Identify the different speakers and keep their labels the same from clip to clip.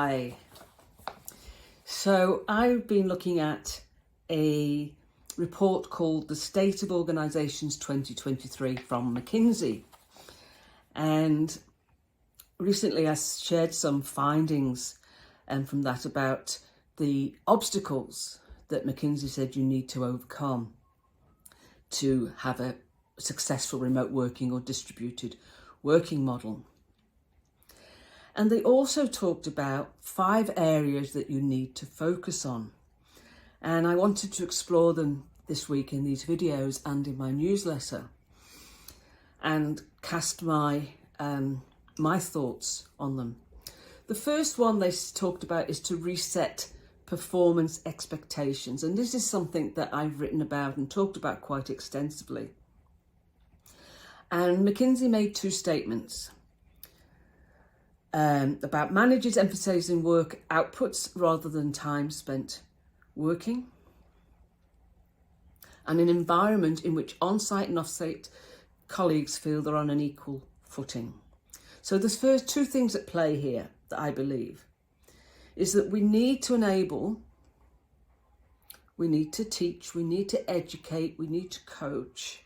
Speaker 1: Hi. So I've been looking at a report called the State of Organisations 2023 from McKinsey. And recently I shared some findings from that about the obstacles that McKinsey said you need to overcome to have a successful remote working or distributed working model. And they also talked about 5 areas that you need to focus on. And I wanted to explore them this week in these videos and in my newsletter and cast my thoughts on them. The first one they talked about is to reset performance expectations. And this is something that I've written about and talked about quite extensively. And McKinsey made 2 statements. About managers emphasising work outputs rather than time spent working, and an environment in which on-site and off-site colleagues feel they're on an equal footing. So there's first 2 things at play here that I believe is that we need to enable, we need to teach, we need to educate, we need to coach.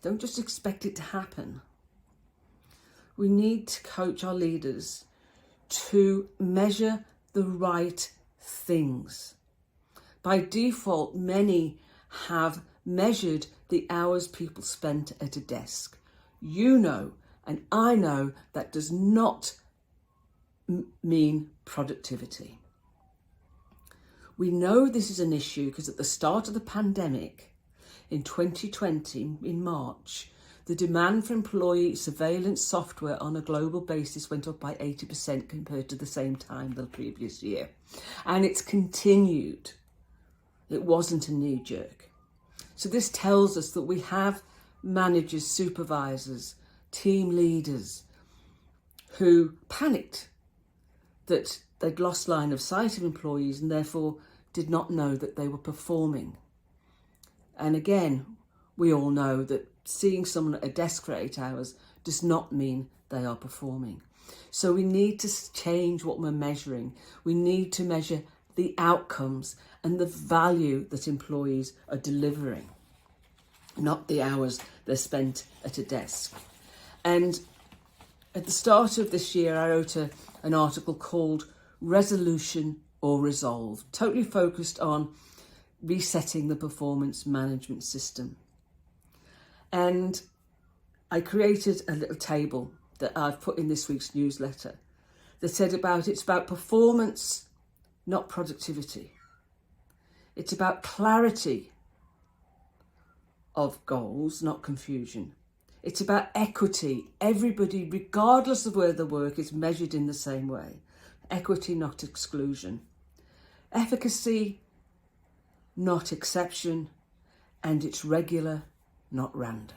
Speaker 1: Don't just expect it to happen. We need to coach our leaders to measure the right things. By default, many have measured the hours people spent at a desk. You know, and I know that does not mean productivity. We know this is an issue because at the start of the pandemic in 2020, in March, the demand for employee surveillance software on a global basis went up by 80% compared to the same time the previous year. And it's continued. It wasn't a knee jerk. So this tells us that we have managers, supervisors, team leaders who panicked that they'd lost line of sight of employees and therefore did not know that they were performing. And again, we all know that seeing someone at a desk for 8 hours does not mean they are performing. So we need to change what we're measuring. We need to measure the outcomes and the value that employees are delivering, not the hours they're spent at a desk. And at the start of this year, I wrote an article called Resolution or Resolve, totally focused on resetting the performance management system. And I created a little table that I've put in this week's newsletter that said it's about performance, not productivity. It's about clarity of goals, not confusion. It's about equity. Everybody, regardless of where they work, is measured in the same way. Equity, not exclusion. Efficacy, not exception. And it's regular, not random.